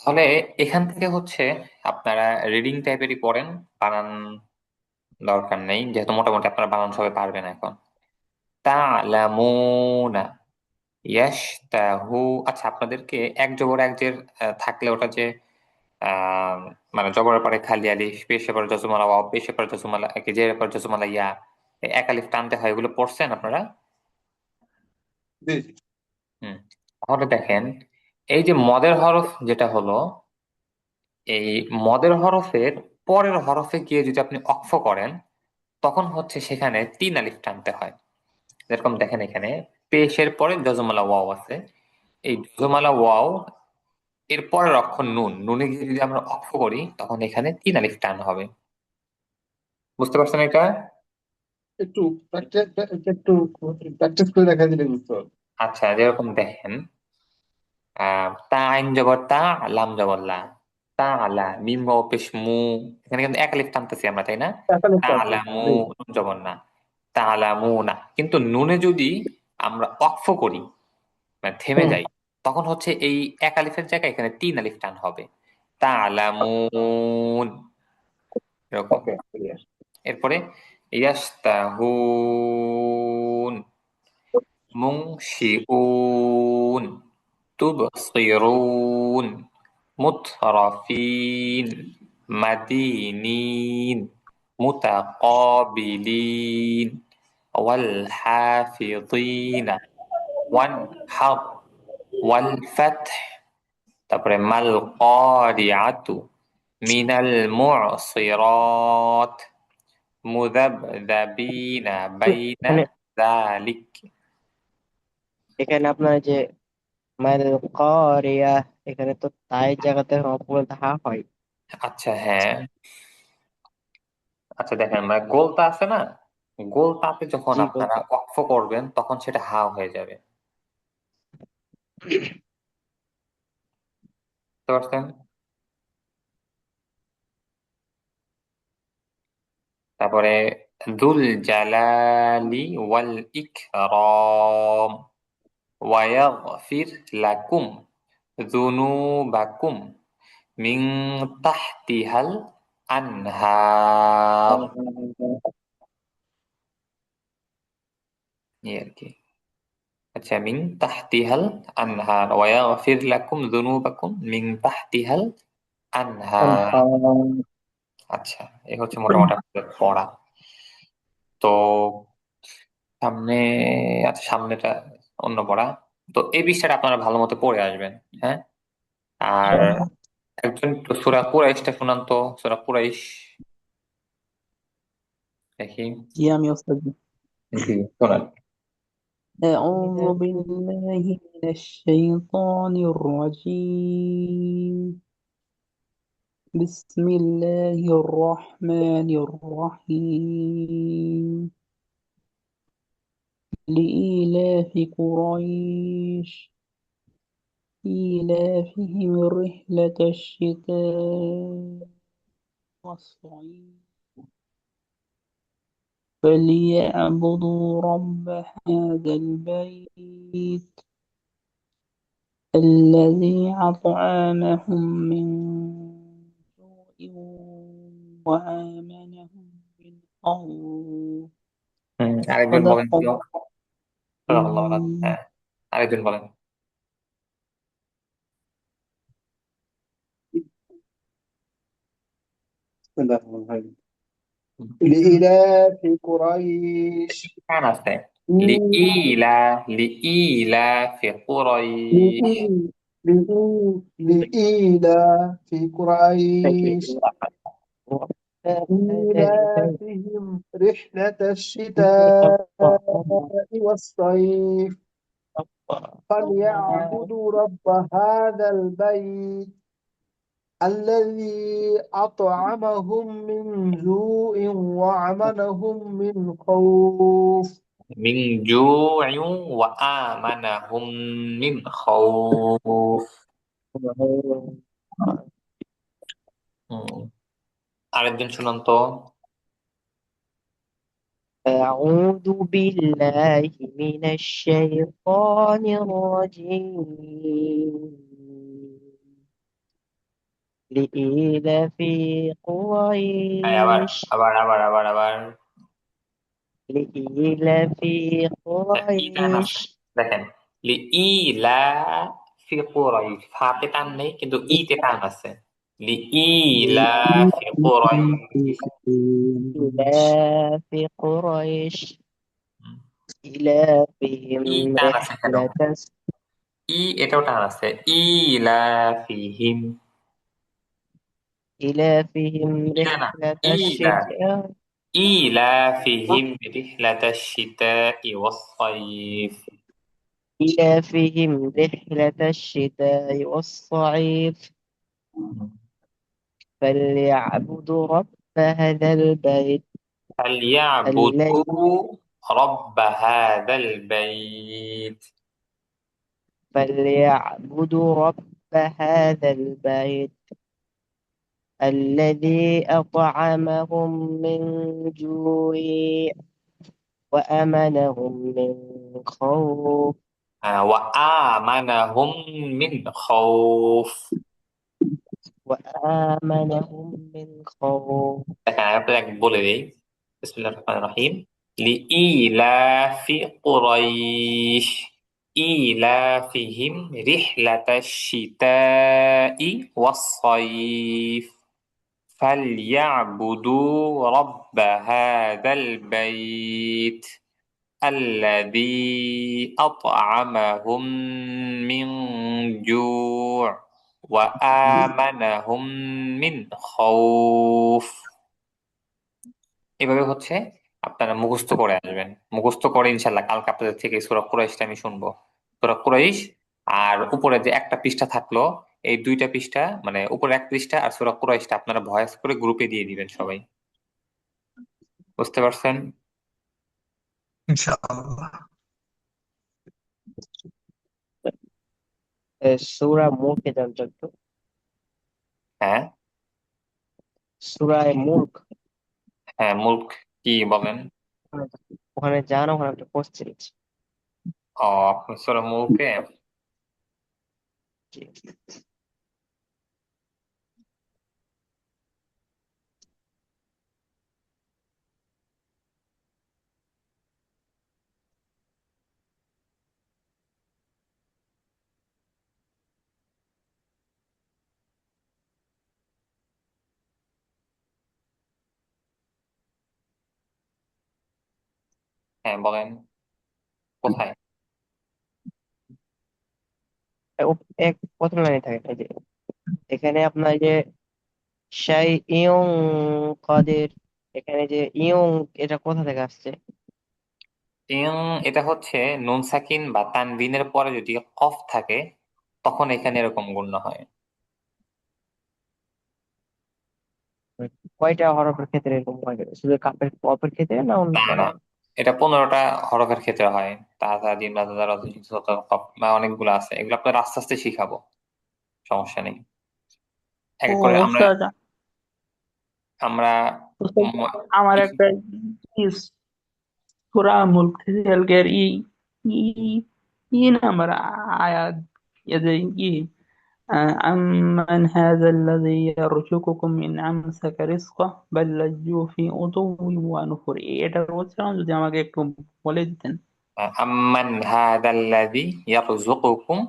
তাহলে এখান থেকে হচ্ছে আপনারা রিডিং টাইপেরই পড়েন। বানান দরকার নেই, যেহেতু মোটামুটি আপনারা বানান সবাই পারবেন এখন। তা'লামুনা, ইয়াশতাহু। আচ্ছা, আপনাদেরকে এক জবর এক জের থাকলে ওটা যে আহ মানে জবরের পরে খালি আলিফ, পেশের পরে জজমালা ওয়াও, পেশের পরে জজমালা জেরের পরে জজমালা ইয়া, এই এক আলিফ টানতে হয়, এগুলো পড়ছেন আপনারা? জি জি। হুম। তাহলে দেখেন, এই যে মদের হরফ যেটা হলো, এই মদের হরফের পরের হরফে গিয়ে যদি আপনি অক্ফ করেন, তখন হচ্ছে সেখানে তিন আলিফ টানতে হয়। যেরকম দেখেন এখানে পেশের পরে জজমালা ওয়াও আছে, এই জজমালা ওয়াও এর পরের অক্ষর নুন, নুনে গিয়ে যদি আমরা অক্ফ করি তখন এখানে তিন আলিফ টান হবে। বুঝতে পারছেন এটা? একটু একটু প্র্যাকটিস করে দেখা দিলে বুঝতে পারবো। আচ্ছা, যেরকম দেখেন তা আইন জবর তা, লাম জবর লা, তা আলা, মিম বাও পেশ মু, এখানে কিন্তু এক আলিফ টানতেছি আমরা, তাই না? তাহলে তা তো আছে। আলা মু, জি। নুন জবর না, তা আলা মু না। কিন্তু নুনে যদি আমরা অক্ফ করি, মানে থেমে হুম। যাই, তখন হচ্ছে এই এক আলিফের জায়গায় এখানে তিন আলিফ টান হবে। তা আলা মুন, এরকম। ওকে, ক্লিয়ার। এরপরে ইয়াস্তাহুন, মুনশিউন, তুবসিরুন, মুতরাফিন, মাদিনিন, মুতাকাবিলিন, ওয়াল হাফিজিনা, ওয়ান হার, ওয়াল ফাতহ। তারপরে মাল কারিআতু, মিনাল মুসিরাত, মুযাবযাবিনা বাইনা এখানে যালিক। এখানে আপনার যে মাইল করিয়া, এখানে তো তাই জায়গাতে বলতে হা হয়। আচ্ছা, হ্যাঁ। আচ্ছা দেখেন, মানে গোলতা আছে না, গোলতাতে যখন জি আপনারা বলতে। অক্ফ করবেন তখন সেটা হা হয়ে যাবে। বুঝতে পারছেন? তারপরে দুল জালালি ওয়াল ইকরাম, ওয়ায়াগফির লাকুম যুনুবাকুম মিন তাহতিহাল আনহার। এই আর কি। আচ্ছা, মিন তাহতিহাল আনহার, ওয়ায়াগফির লাকুম যুনুবাকুম মিন তাহতিহাল আনহার। আচ্ছা, এই হচ্ছে মোটামুটি আপনাদের পড়া। তো সামনে, আচ্ছা সামনেটা অন্য পড়া। তো এই বিষয়টা আপনারা ভালো মতো পড়ে আসবেন। হ্যাঁ। আর একজন একটু সূরা কুরাইশটা শুনান তো, সূরা কুরাইশ দেখি। জি আমি ওস্তাদ। জি, শোনান। أعوذ بالله من الشيطان الرجيم. بسم الله الرحمن الرحيم. لإيلاف قريش إيلافهم رحلة الشتاء والصيف فليعبدوا رب هذا البيت الذي أطعمهم من جوع وآمنهم من خوف. আরেকজন صدق বলেন তো। সুবহানাল্লাহ, الله. হ্যাঁ, আরেকজন বলেন। بسم الله الرحمن الرحيم. لإلاف قريش. কান আছে। লিইলা, লিইলা ফি কুরাইশ। لإيلاف قريش إيلافهم رحلة الشتاء والصيف فليعبدوا رب هذا البيت الذي أطعمهم من جوع وآمنهم من خوف. মিন জু'ইন ওয়া আমানাহুম মিন খাউফ। হুম, আরেকজন শুনান তো। أعوذ بالله من الشيطان الرجيم. لإيلاف আবার قريش আবার আবার আবার আবার لإيلاف ই টান قريش আছে, দেখেন। লি ই লা ফি কুরাইশ, ফাতে টান নেই কিন্তু ই তে টান আছে। লি ই লা ফি কুরাইশ। لإيلاف قريش إيلافهم ই টান আছে কেন? رحلة ই এটাও টান আছে। ই লা ফিহিম। إيلافهم ই না, رحلة ই লা الشتاء ই লা ফিহিম রিহলাতাশ শিতাই ওয়াস সাইফ। إيلافهم رحلة الشتاء والصيف فليعبدوا رب هذا البيت الذي فليعبدوا رب هذا البيت. فليعبدوا رب هذا البيت الذي أطعمهم من جوع وأمنهم من خوف وآمنهم من خوف. وآمنهم من خوف দেখেন আমি আপনাকে বলে দিই। বিসমিল্লাহির রহমানির রহিম। লিইলাফি কুরাইশ ইলাফিহিম রিহলাতাশ শিতাই ওয়াস সাইফ فليعبدوا رب هذا البيت الذي أطعمهم من جوع وآمنهم من خوف. এভাবে হচ্ছে আপনারা মুখস্থ করে আসবেন। মুখস্থ করে ইনশাল্লাহ কালকে আপনাদের থেকে সূরা কুরাইশটা আমি শুনবো। সূরা কুরাইশ আর উপরে যে একটা পৃষ্ঠা থাকলো, এই দুইটা পৃষ্ঠা মানে উপরে এক পৃষ্ঠা আর সূরা কুরাইশটা আপনারা ভয়েস করে গ্রুপে দিয়ে দিবেন সবাই। বুঝতে পারছেন? ইনশাআল্লাহ। সূরা মুলকে জানতো একটু হ্যাঁ সূরা মুলক হ্যাঁ, মুল্ক কি বলেন? ওখানে যান, ওখানে একটা কোশ্চেন আছে। ও, আপনি সূরা মুল্কে। হ্যাঁ বলেন, কোথায়? এক প্রথম লাইনে থাকে এই যে এখানে আপনার যে শাই ইয়ং কাদের, এখানে যে ইয়ং এটা কোথা থেকে আসছে? ইং, এটা হচ্ছে নুন সাকিন বা তানবিনের পরে যদি কফ থাকে তখন এখানে এরকম গণ্য হয়। কয়টা হরফের ক্ষেত্রে এরকম হয়? শুধু কাপের কপের ক্ষেত্রে না অন্য না না, কোনো? এটা 15টা হরফের ক্ষেত্রে হয়। তাজা জিম রাজা দারা কফ বা অনেকগুলো আছে, এগুলো আপনার আস্তে আস্তে শিখাবো, সমস্যা নেই। এক ও এক করে আমরা উস্তাদ, আমরা উস্তাদ, ম- আমার কিছু একটা সূরা মুলক থেকে কালকের ই ই নাম্বার আয়াত, এই যে أمن هذا الذي يرزقكم إن أمسك رزقه بل لجوا في عتو ونفر। এটার উচ্চারণ যদি আমাকে একটু বলে দিতেন। আম্মান হাদাল্লাযী ইয়ারযুকুকুম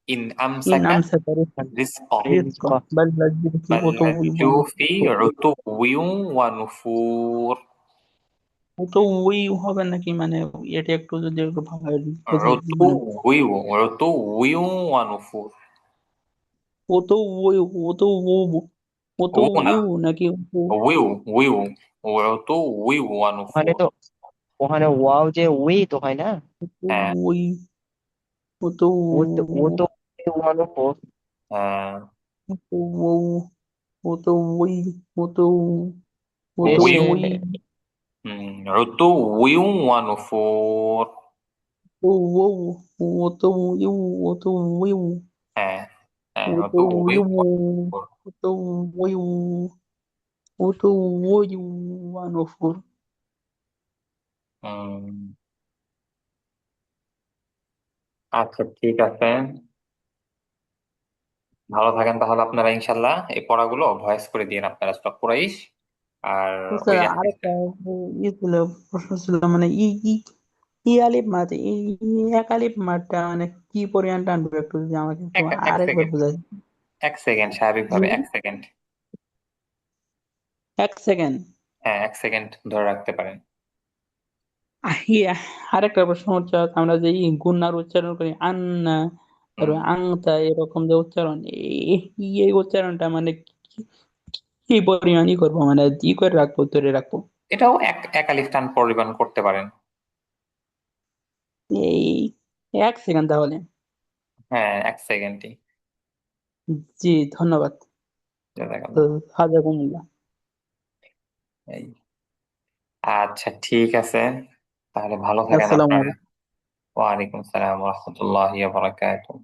ইন ইন আমসাকা আমসাকা রিজকাহু রিজক রিজকাহ বাল লাজ্জু ফি বাল উতুওয়ি ওয়া লাজ্জু ফি নুফুর। উতুওয়িন ওয়া নুফুর। উতুওয়ি হবে নাকি, মানে এটা একটু যদি একটু ভালো বুঝি মানে উতুওয়িন ওয়া নুফুর। উতুওয়ি উতুওয়ু ও না, উতুওয়ু নাকি উইউ উইউ উতুওয়িন ওয়া ওখানে নুফুর। তো ওখানে ওয়াও যে উই তো হয় না? হ্যাঁ উতুওয়ি ও উতুওয়ু তো ওয়ানো ফোর। হ্যাঁ, উতুওয়ু উতুওয়ি উতুওয়ু দেশে উইউ উতুওয়ি উতুওয়িন ওয়া নুফুর। وتو وتو وتو হ্যাঁ হ্যাঁ, وتو উতুওয়িন ওয়া নুফুর। وتو وتو ونفر. হুম, আচ্ছা ঠিক আছে। ভালো থাকেন তাহলে আপনারা, ইনশাল্লাহ এই পড়াগুলো ভয়েস করে দিন আপনারা সব কুরাইশ। আর ওই স্যার আরেকটা ছিল, প্রশ্ন ছিল মানে ই ই ই আলিফ মাঠ এক আলিফ মাঠটা মানে কি পরিমাণ টানবে একটু যদি আমাকে একটু এক এক আরেকবার সেকেন্ড, বুঝাই। 1 সেকেন্ড, জি, স্বাভাবিকভাবে 1 সেকেন্ড। 1 সেকেন্ড। হ্যাঁ, 1 সেকেন্ড ধরে রাখতে পারেন। ইয়া, আরেকটা প্রশ্ন হচ্ছে আমরা যে গুণার উচ্চারণ করি আন্না, হুম। তারপর আংতা, এরকম যে উচ্চারণ, এই উচ্চারণটা মানে কি পরিমাণ করবো, মানে ই করে রাখবো, ধরে রাখবো। এটাও এক এক আলিফ টান পরিমাণ করতে পারেন। এই 1 সেকেন্ড তাহলে। হ্যাঁ, 1 সেকেন্ডই। জি, ধন্যবাদ। তো জাযাকাল্লাহ। হাজাকুমুল্লাহ। এই, আচ্ছা ঠিক আছে, তাহলে ভালো থাকেন আসসালামু আপনারা। আলাইকুম। ওয়ালাইকুম আসসালাম ওয়া রাহমাতুল্লাহি ওয়া বারাকাতুহু।